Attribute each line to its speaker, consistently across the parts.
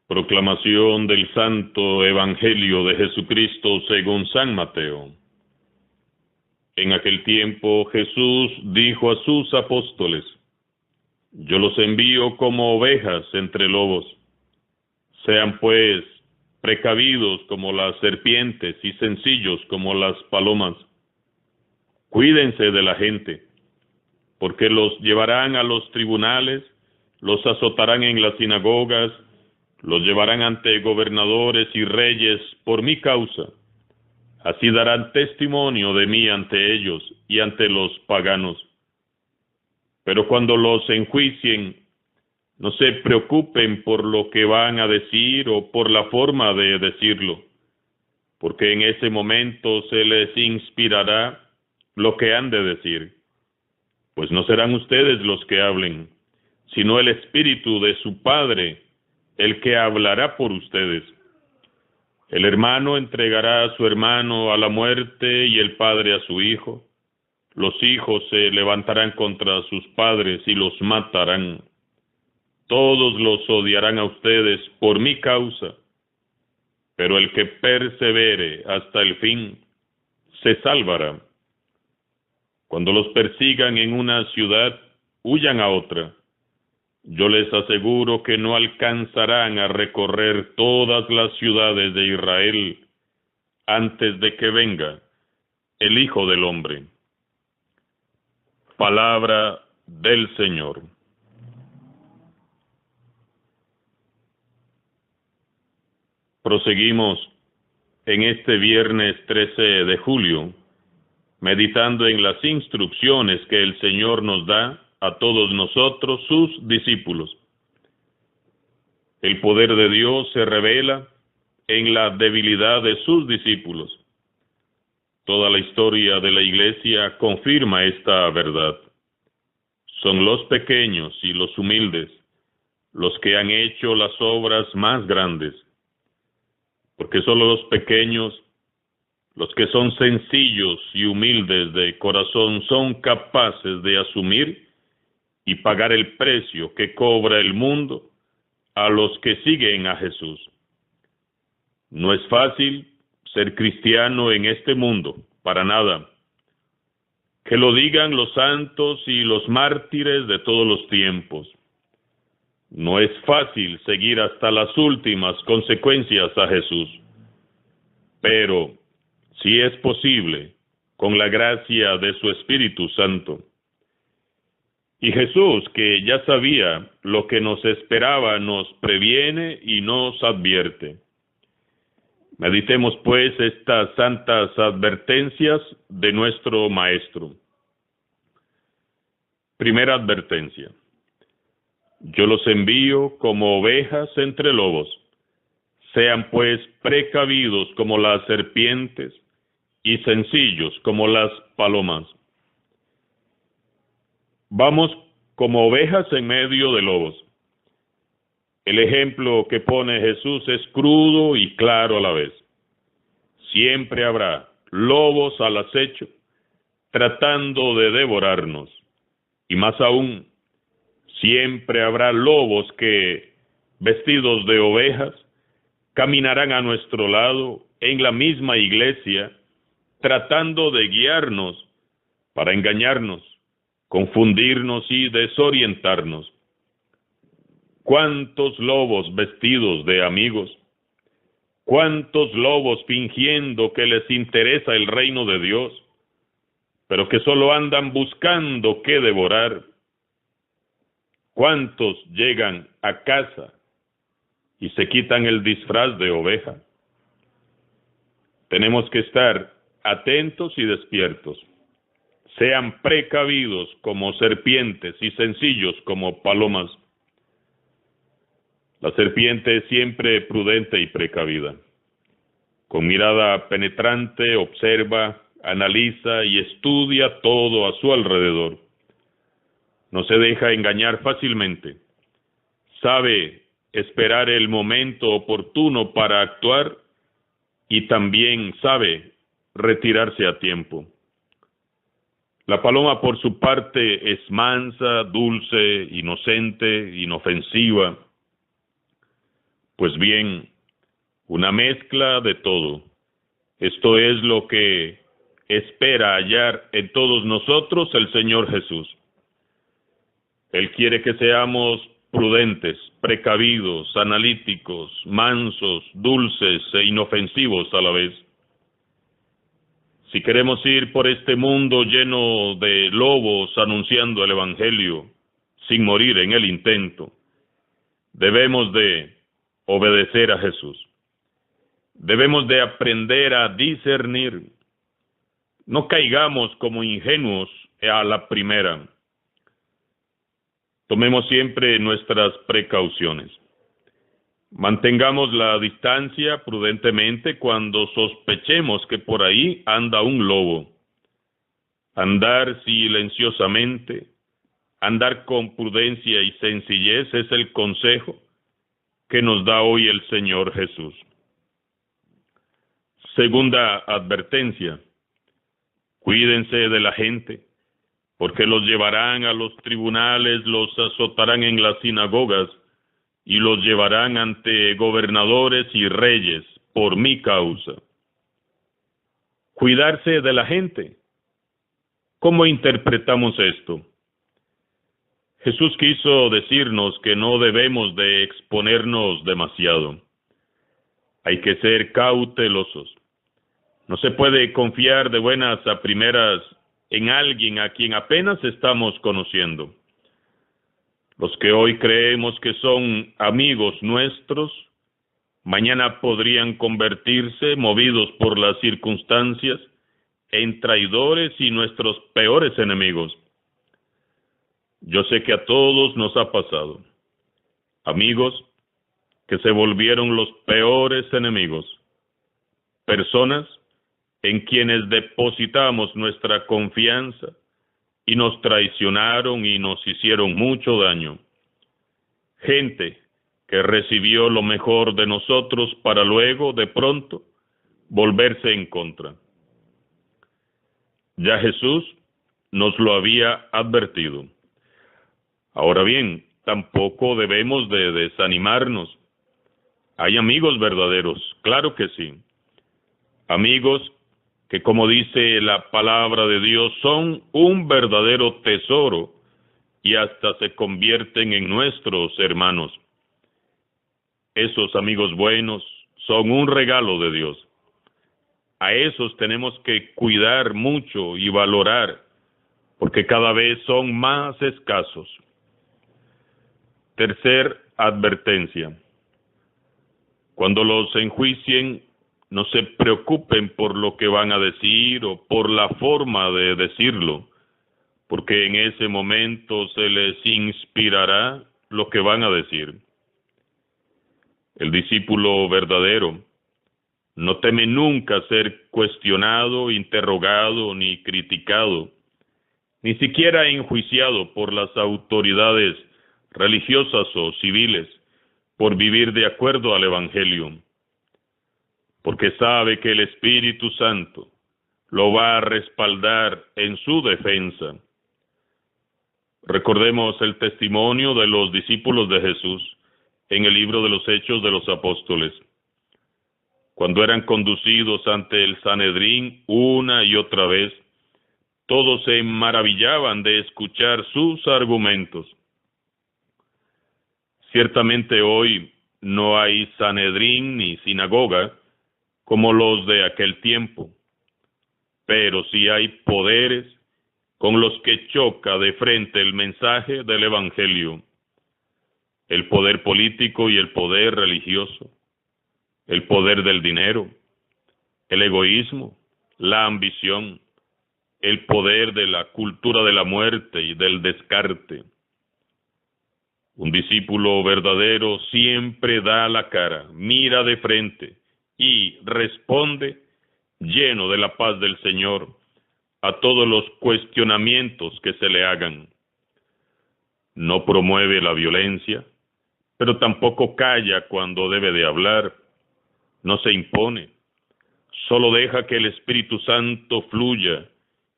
Speaker 1: Proclamación del Santo Evangelio de Jesucristo según San Mateo. En aquel tiempo Jesús dijo a sus apóstoles: Yo los envío como ovejas entre lobos. Sean pues precavidos como las serpientes y sencillos como las palomas. Cuídense de la gente, porque los llevarán a los tribunales, los azotarán en las sinagogas, los llevarán ante gobernadores y reyes por mi causa. Así darán testimonio de mí ante ellos y ante los paganos. Pero cuando los enjuicien, no se preocupen por lo que van a decir o por la forma de decirlo, porque en ese momento se les inspirará lo que han de decir. Pues no serán ustedes los que hablen, sino el Espíritu de su Padre, el que hablará por ustedes. El hermano entregará a su hermano a la muerte y el padre a su hijo. Los hijos se levantarán contra sus padres y los matarán. Todos los odiarán a ustedes por mi causa, pero el que persevere hasta el fin se salvará. Cuando los persigan en una ciudad, huyan a otra. Yo les aseguro que no alcanzarán a recorrer todas las ciudades de Israel antes de que venga el Hijo del Hombre. Palabra del Señor. Proseguimos en este viernes 13 de julio, meditando en las instrucciones que el Señor nos da a todos nosotros, sus discípulos. El poder de Dios se revela en la debilidad de sus discípulos. Toda la historia de la Iglesia confirma esta verdad. Son los pequeños y los humildes los que han hecho las obras más grandes, porque solo los pequeños, los que son sencillos y humildes de corazón, son capaces de asumir y pagar el precio que cobra el mundo a los que siguen a Jesús. No es fácil ser cristiano en este mundo, para nada. Que lo digan los santos y los mártires de todos los tiempos. No es fácil seguir hasta las últimas consecuencias a Jesús. Pero sí es posible con la gracia de su Espíritu Santo. Y Jesús, que ya sabía lo que nos esperaba, nos previene y nos advierte. Meditemos pues estas santas advertencias de nuestro Maestro. Primera advertencia. Yo los envío como ovejas entre lobos. Sean pues precavidos como las serpientes y sencillos como las palomas. Vamos como ovejas en medio de lobos. El ejemplo que pone Jesús es crudo y claro a la vez. Siempre habrá lobos al acecho, tratando de devorarnos. Y más aún, siempre habrá lobos que, vestidos de ovejas, caminarán a nuestro lado en la misma iglesia, tratando de guiarnos para engañarnos, confundirnos y desorientarnos. ¿Cuántos lobos vestidos de amigos? ¿Cuántos lobos fingiendo que les interesa el reino de Dios, pero que solo andan buscando qué devorar? ¿Cuántos llegan a casa y se quitan el disfraz de oveja? Tenemos que estar atentos y despiertos. Sean precavidos como serpientes y sencillos como palomas. La serpiente es siempre prudente y precavida. Con mirada penetrante observa, analiza y estudia todo a su alrededor. No se deja engañar fácilmente. Sabe esperar el momento oportuno para actuar y también sabe retirarse a tiempo. La paloma, por su parte, es mansa, dulce, inocente, inofensiva. Pues bien, una mezcla de todo. Esto es lo que espera hallar en todos nosotros el Señor Jesús. Él quiere que seamos prudentes, precavidos, analíticos, mansos, dulces e inofensivos a la vez. Si queremos ir por este mundo lleno de lobos anunciando el Evangelio, sin morir en el intento, debemos de obedecer a Jesús. Debemos de aprender a discernir. No caigamos como ingenuos a la primera. Tomemos siempre nuestras precauciones. Mantengamos la distancia prudentemente cuando sospechemos que por ahí anda un lobo. Andar silenciosamente, andar con prudencia y sencillez es el consejo que nos da hoy el Señor Jesús. Segunda advertencia: cuídense de la gente, porque los llevarán a los tribunales, los azotarán en las sinagogas y los llevarán ante gobernadores y reyes por mi causa. Cuidarse de la gente. ¿Cómo interpretamos esto? Jesús quiso decirnos que no debemos de exponernos demasiado. Hay que ser cautelosos. No se puede confiar de buenas a primeras en alguien a quien apenas estamos conociendo. Los que hoy creemos que son amigos nuestros, mañana podrían convertirse, movidos por las circunstancias, en traidores y nuestros peores enemigos. Yo sé que a todos nos ha pasado. Amigos que se volvieron los peores enemigos. Personas en quienes depositamos nuestra confianza y nos traicionaron y nos hicieron mucho daño. Gente que recibió lo mejor de nosotros para luego, de pronto, volverse en contra. Ya Jesús nos lo había advertido. Ahora bien, tampoco debemos de desanimarnos. Hay amigos verdaderos, claro que sí. Amigos que, como dice la palabra de Dios, son un verdadero tesoro y hasta se convierten en nuestros hermanos. Esos amigos buenos son un regalo de Dios. A esos tenemos que cuidar mucho y valorar, porque cada vez son más escasos. Tercer advertencia: cuando los enjuicien, no se preocupen por lo que van a decir o por la forma de decirlo, porque en ese momento se les inspirará lo que van a decir. El discípulo verdadero no teme nunca ser cuestionado, interrogado ni criticado, ni siquiera enjuiciado por las autoridades religiosas o civiles por vivir de acuerdo al Evangelio, porque sabe que el Espíritu Santo lo va a respaldar en su defensa. Recordemos el testimonio de los discípulos de Jesús en el libro de los Hechos de los Apóstoles. Cuando eran conducidos ante el Sanedrín una y otra vez, todos se maravillaban de escuchar sus argumentos. Ciertamente hoy no hay Sanedrín ni sinagoga como los de aquel tiempo, pero sí hay poderes con los que choca de frente el mensaje del Evangelio: el poder político y el poder religioso, el poder del dinero, el egoísmo, la ambición, el poder de la cultura de la muerte y del descarte. Un discípulo verdadero siempre da la cara, mira de frente y responde lleno de la paz del Señor a todos los cuestionamientos que se le hagan. No promueve la violencia, pero tampoco calla cuando debe de hablar. No se impone, solo deja que el Espíritu Santo fluya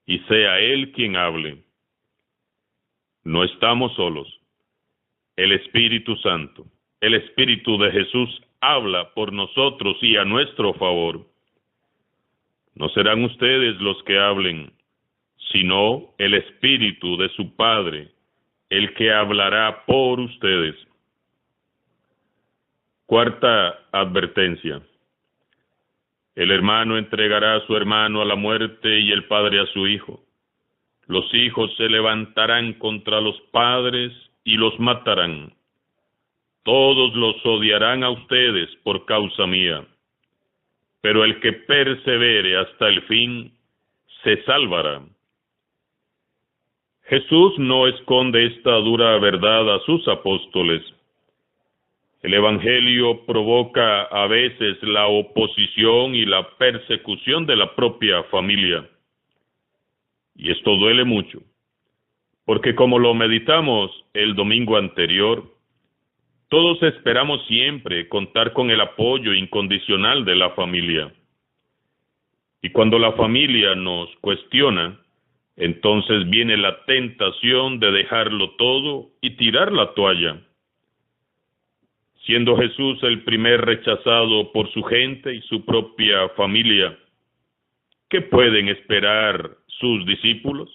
Speaker 1: y sea Él quien hable. No estamos solos. El Espíritu Santo, el Espíritu de Jesús habla por nosotros y a nuestro favor. No serán ustedes los que hablen, sino el Espíritu de su Padre, el que hablará por ustedes. Cuarta advertencia. El hermano entregará a su hermano a la muerte y el padre a su hijo. Los hijos se levantarán contra los padres y los matarán. Todos los odiarán a ustedes por causa mía. Pero el que persevere hasta el fin, se salvará. Jesús no esconde esta dura verdad a sus apóstoles. El Evangelio provoca a veces la oposición y la persecución de la propia familia. Y esto duele mucho, porque como lo meditamos el domingo anterior, todos esperamos siempre contar con el apoyo incondicional de la familia. Y cuando la familia nos cuestiona, entonces viene la tentación de dejarlo todo y tirar la toalla. Siendo Jesús el primer rechazado por su gente y su propia familia, ¿qué pueden esperar sus discípulos?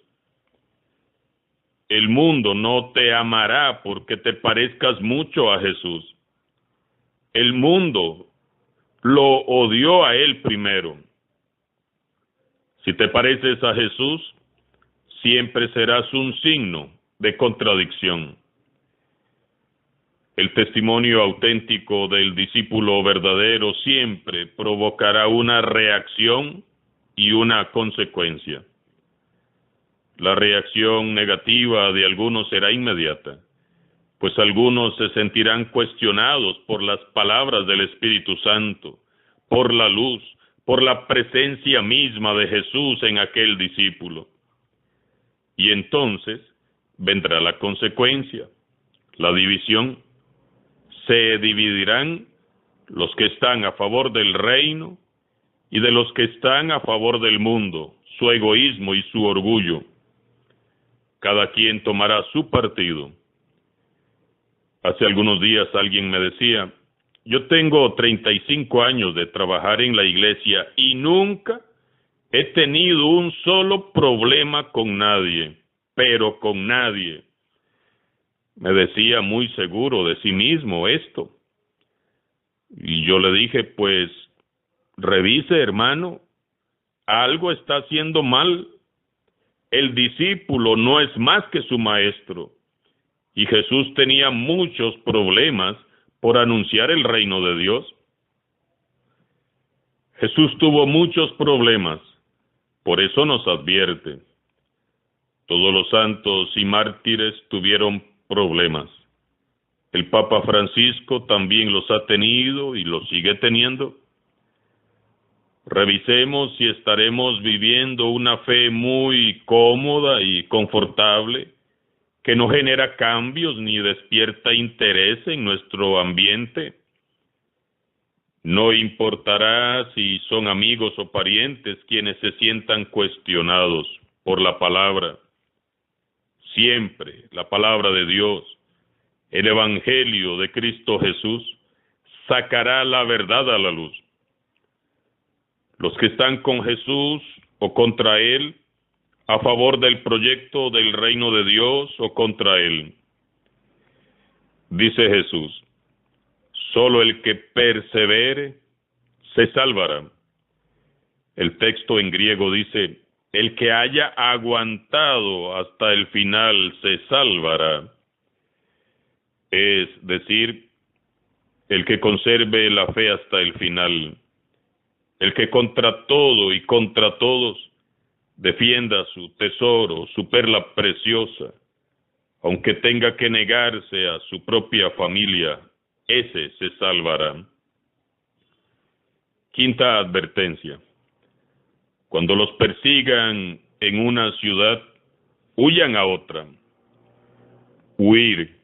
Speaker 1: El mundo no te amará porque te parezcas mucho a Jesús. El mundo lo odió a él primero. Si te pareces a Jesús, siempre serás un signo de contradicción. El testimonio auténtico del discípulo verdadero siempre provocará una reacción y una consecuencia. La reacción negativa de algunos será inmediata, pues algunos se sentirán cuestionados por las palabras del Espíritu Santo, por la luz, por la presencia misma de Jesús en aquel discípulo. Y entonces vendrá la consecuencia, la división. Se dividirán los que están a favor del reino y de los que están a favor del mundo, su egoísmo y su orgullo. Cada quien tomará su partido. Hace algunos días alguien me decía, yo tengo 35 años de trabajar en la iglesia y nunca he tenido un solo problema con nadie, pero con nadie. Me decía muy seguro de sí mismo esto. Y yo le dije, pues, revise, hermano, algo está haciendo mal. El discípulo no es más que su maestro. Y Jesús tenía muchos problemas por anunciar el reino de Dios. Jesús tuvo muchos problemas, por eso nos advierte. Todos los santos y mártires tuvieron problemas. El Papa Francisco también los ha tenido y los sigue teniendo. Revisemos si estaremos viviendo una fe muy cómoda y confortable, que no genera cambios ni despierta interés en nuestro ambiente. No importará si son amigos o parientes quienes se sientan cuestionados por la palabra. Siempre la palabra de Dios, el Evangelio de Cristo Jesús, sacará la verdad a la luz. Los que están con Jesús o contra Él, a favor del proyecto del reino de Dios o contra Él. Dice Jesús, solo el que persevere se salvará. El texto en griego dice, el que haya aguantado hasta el final se salvará. Es decir, el que conserve la fe hasta el final, el que contra todo y contra todos defienda su tesoro, su perla preciosa, aunque tenga que negarse a su propia familia, ese se salvará. Quinta advertencia. Cuando los persigan en una ciudad, huyan a otra. Huir.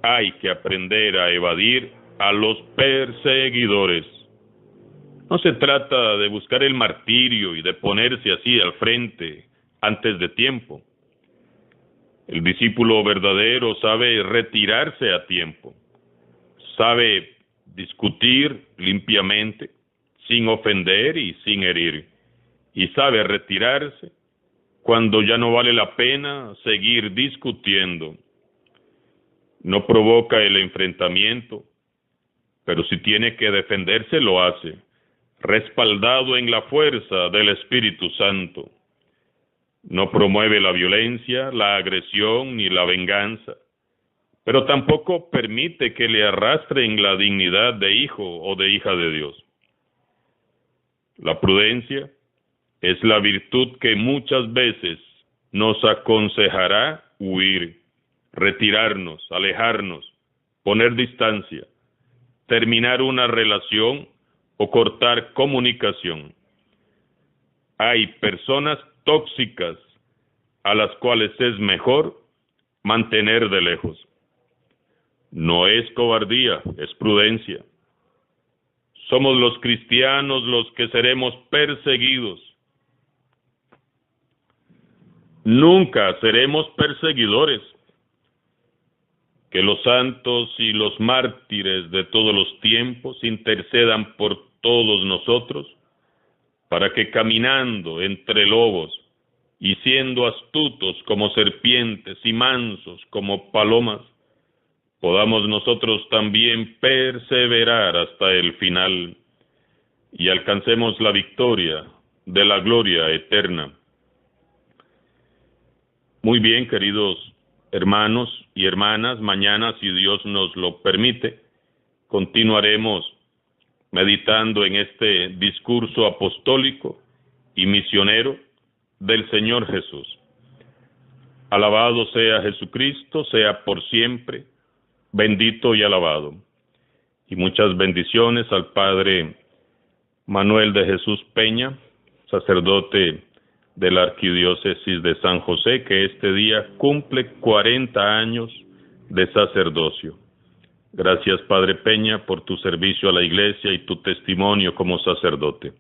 Speaker 1: Hay que aprender a evadir a los perseguidores. No se trata de buscar el martirio y de ponerse así al frente antes de tiempo. El discípulo verdadero sabe retirarse a tiempo, sabe discutir limpiamente, sin ofender y sin herir, y sabe retirarse cuando ya no vale la pena seguir discutiendo. No provoca el enfrentamiento, pero si tiene que defenderse lo hace, respaldado en la fuerza del Espíritu Santo. No promueve la violencia, la agresión ni la venganza, pero tampoco permite que le arrastren la dignidad de hijo o de hija de Dios. La prudencia es la virtud que muchas veces nos aconsejará huir, retirarnos, alejarnos, poner distancia, terminar una relación o cortar comunicación. Hay personas tóxicas a las cuales es mejor mantener de lejos. No es cobardía, es prudencia. Somos los cristianos los que seremos perseguidos. Nunca seremos perseguidores. Que los santos y los mártires de todos los tiempos intercedan por todos nosotros, para que caminando entre lobos y siendo astutos como serpientes y mansos como palomas, podamos nosotros también perseverar hasta el final y alcancemos la victoria de la gloria eterna. Muy bien, queridos hermanos y hermanas, mañana, si Dios nos lo permite, continuaremos meditando en este discurso apostólico y misionero del Señor Jesús. Alabado sea Jesucristo, sea por siempre bendito y alabado. Y muchas bendiciones al Padre Manuel de Jesús Peña, sacerdote de la Arquidiócesis de San José, que este día cumple 40 años de sacerdocio. Gracias, Padre Peña, por tu servicio a la Iglesia y tu testimonio como sacerdote.